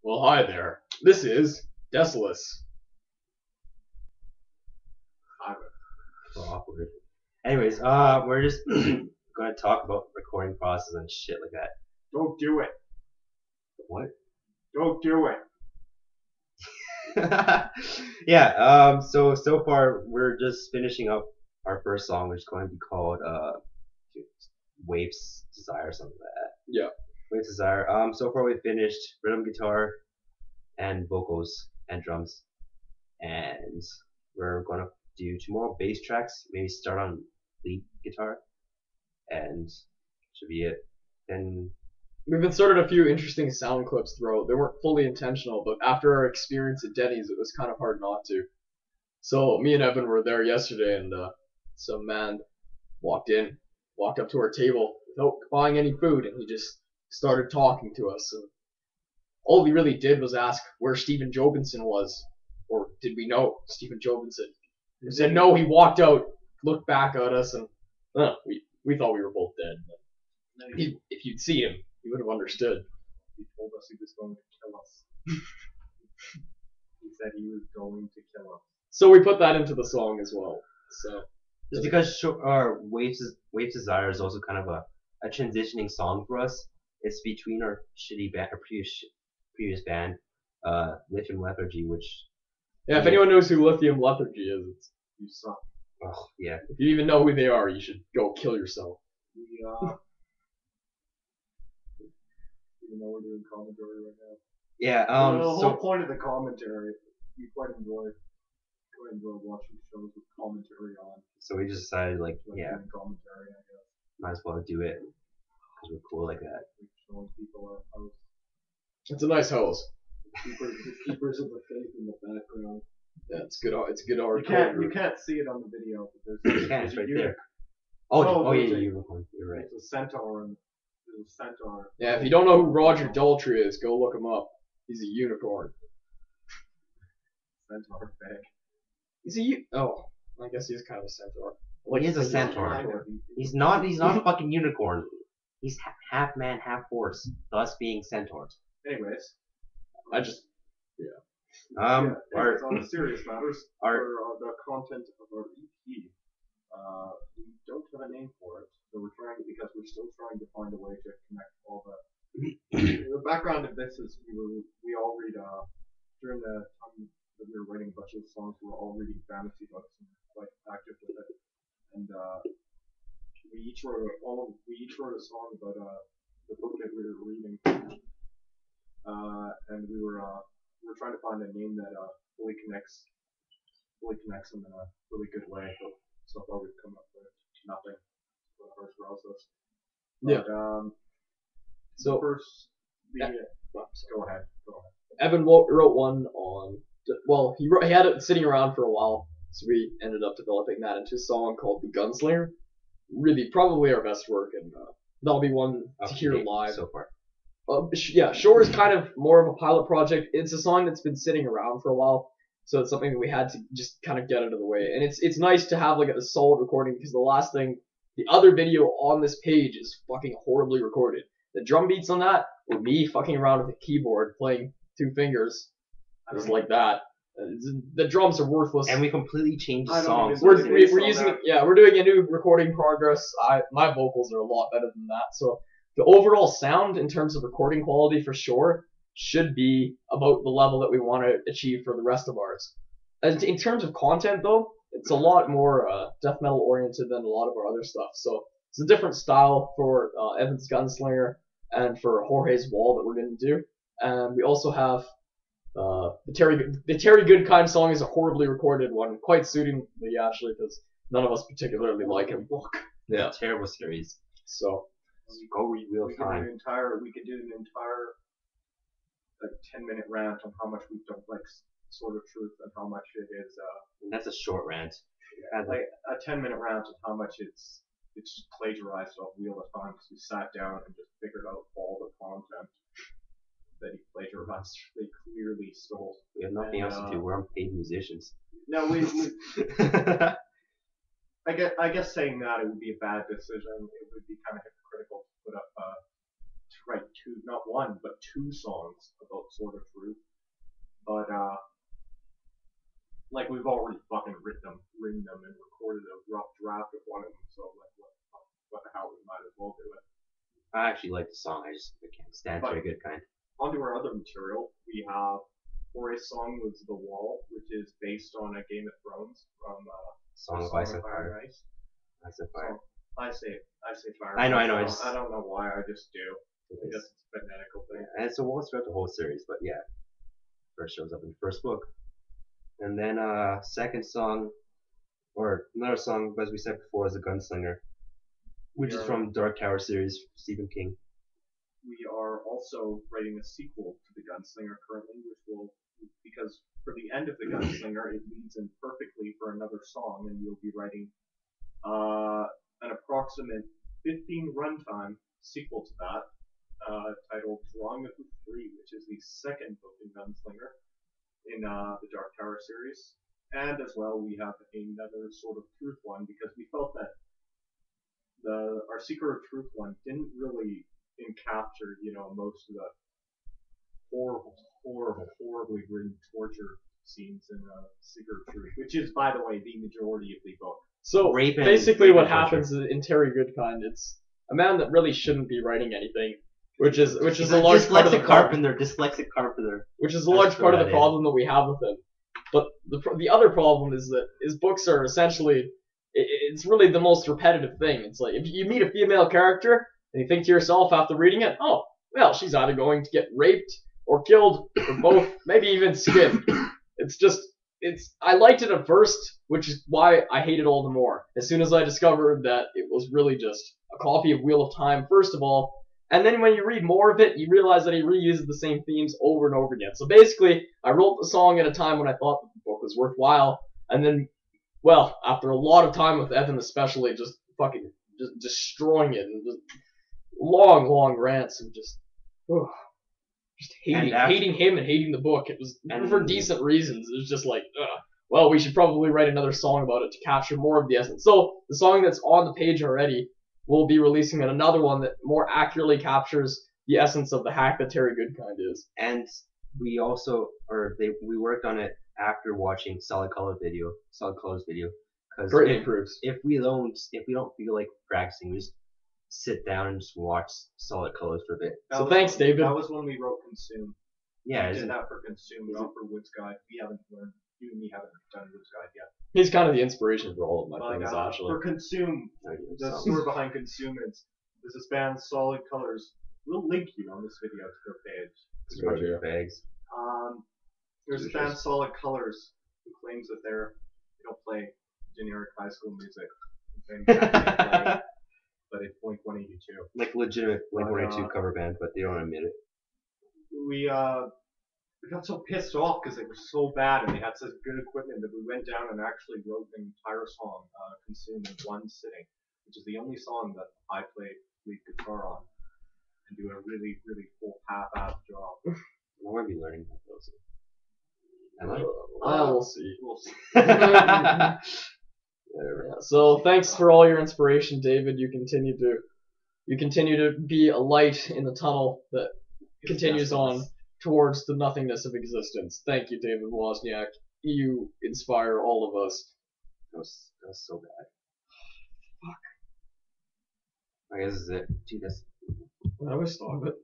Well, hi there. This is Desolace. So awkward. Anyways, we're just gonna talk about recording process and shit like that. Don't do it. What? Don't do it. Yeah. So far we're just finishing up our first song, which is going to be called Waves Desire, something like that. Yeah. Waves Desire. So far we finished rhythm guitar and vocals and drums, and we're gonna do two more bass tracks. Maybe start on lead guitar, and should be it. Then We've inserted a few interesting sound clips throughout. They weren't fully intentional, but after our experience at Denny's, it was kind of hard not to. So me and Evan were there yesterday, and some man walked up to our table without buying any food, and he just started talking to us. And all he really did was ask where Stephen Jobinson was, or did we know Stephen Jobinson? He said no. He walked out, looked back at us, and we thought we were both dead. If you'd seen him, you would have understood. He told us he was going to kill us. He said he was going to kill us. So we put that into the song as well. So just because our Waves Desire is also kind of a transitioning song for us. It's between our shitty band, our previous band, Lithium Lethargy, which if anyone knows who Lithium Lethargy is, you suck. Oh yeah. If you even know who they are, you should go kill yourself. Even though we're doing commentary right now. Yeah. The whole point of the commentary, we quite enjoy watching shows with commentary on. So we just decided, doing might commentary, I guess. as well do it because we're cool like that. Showing people our house. It's a nice house. The keepers of the faith in the background. Yeah, it's good. It's good art. You can't see it on the video, but You can, it's right there. Oh yeah, you're right. There's a centaur and there's a centaur. Yeah, if you don't know who Roger Daltrey is, go look him up. He's a unicorn. Centaur bag. Is Oh, I guess he's kind of a centaur. He is a centaur. He's not a fucking unicorn. He's half man, half horse, thus being centaur. Anyways, I just on serious matters, the content of our EP, we don't have a name for it, so we're still trying to find a way to connect all the. The background of this is we all read during the time that we were writing a bunch of songs, we were all reading fantasy books and quite active with it, and we each wrote a song about the book that we were reading, and we were trying to find a name that fully connects them in a really good way. But so far we've come up with nothing for the first process. But, so first, yeah. Go ahead. Evan wrote one on. Well, he had it sitting around for a while, so we ended up developing that into a song called "The Gunslinger." Really, probably our best work, and that'll be one to hear live so far. Yeah, Shore is kind of more of a pilot project. It's a song that's been sitting around for a while, so it's something that we had to just kind of get out of the way. And it's nice to have like a solid recording, because the other video on this page is fucking horribly recorded. The drum beats on that were me fucking around with a keyboard playing two fingers, just like that. The drums are worthless. And we completely changed the songs. We're using it. Yeah, we're doing a new recording progress. My vocals are a lot better than that, so. The overall sound in terms of recording quality for sure should be about the level that we want to achieve for the rest of ours. In terms of content though, it's a lot more death metal oriented than a lot of our other stuff. So it's a different style for Evan's Gunslinger and for Jorge's Wall that we're going to do. And we also have the Terry Goodkind song is a horribly recorded one, quite suitingly actually, because none of us particularly like him. Yeah, terrible series. So. Go read real time. We could do an entire 10-minute rant on how much we don't like Sword of Truth and how much it is. That's a short rant. Like a 10-minute rant on how much it's just plagiarized off Wheel of Time, because we sat down and just figured out all the content that he plagiarized. They clearly stole. We have nothing else to do. We're unpaid musicians. No, we I guess saying that it would be a bad decision. It would be kind of hypocritical to put up to write not one, but two songs about Sword of Truth. But like we've already fucking written them, and recorded a rough draft of one of them. So like, what the hell, we might as well do it. I actually like the song. I can't stand But- Very Good Kind. Onto our other material, we have Horace's song was The Wall, which is based on a Game of Thrones from Song of Song Ice and Fire. and Ice. I said fire. So, I say fire. I know, I just- don't know why. I just do. I It guess is. it's a fanatical thing. And it's a wall throughout the whole series, but yeah. First shows up in the first book. And then second song, or another song, as we said before, is a Gunslinger, which is Yeah. from Dark Tower series, Stephen King. We are also writing a sequel to The Gunslinger currently, which will, because for the end of The Gunslinger, it leads in perfectly for another song, and we'll be writing an approximate 15 runtime sequel to that, titled Drawing of the Three, which is the second book in Gunslinger in the Dark Tower series. And as well, we have another Sword of Truth one, because we felt that our Secret of Truth one didn't really capture, most of the horribly written torture scenes in Secret of Truth, which is, by the way, the majority of the book. So Rape and- basically, rape what and torture. happens in Terry Goodkind, it's a man that really shouldn't be writing anything, which is He's a large part of the problem. dyslexic carpenter. Which is a large That's part of what the that is. problem that we have with him. But the other problem is that his books are essentially, it's really the most repetitive thing. It's like, if you meet a female character, and you think to yourself after reading it, oh, well, she's either going to get raped, or killed, or both, maybe even skinned. I liked it at first, which is why I hate it all the more. As soon as I discovered that it was really just a copy of Wheel of Time, first of all, and then when you read more of it, you realize that he reuses the same themes over and over again. So basically, I wrote the song at a time when I thought the book was worthwhile, and then, well, after a lot of time with Evan especially, just fucking just destroying it, and just long rants, and just hating him and hating the book. It was for decent reasons. It was just like, well, we should probably write another song about it to capture more of the essence. So the song that's on the page already, we'll be releasing another one that more accurately captures the essence of the hack that Terry Goodkind is. And we also, we worked on it after watching Solid Color's video. Because Greatly improves. if we don't feel like practicing, we just sit down and just watch Solid Colors for a bit. So thanks, David. That was when we wrote Consume. Yeah, We did that for Consume, not for Wood's Guide. We haven't learned. You and me haven't done Wood's Guide yet. He's kind of the inspiration for all of my Like, things, actually. for Consume, the story behind Consume is this band Solid Colors. We'll link you on this video to their page. It's a bunch of bags. There's a band Solid Colors who claims that they don't play generic high school music. But it's Blink-182. Like legitimate Blink-182 cover band, but they don't admit it. We got so pissed off because they were so bad and they had such good equipment that we went down and actually wrote an entire song, Consume, in one sitting, which is the only song that I play lead guitar on, and do a really full half-ass job. I'm going to be learning that also. Am I? Well, we'll see. We'll see. Whatever. Yeah, so thanks for all your inspiration, David. You continue to be a light in the tunnel that continues on towards the nothingness of existence. Thank you, David Wozniak. You inspire all of us. That was so bad. Fuck. I guess this is it. Dude, that's I always thought of it.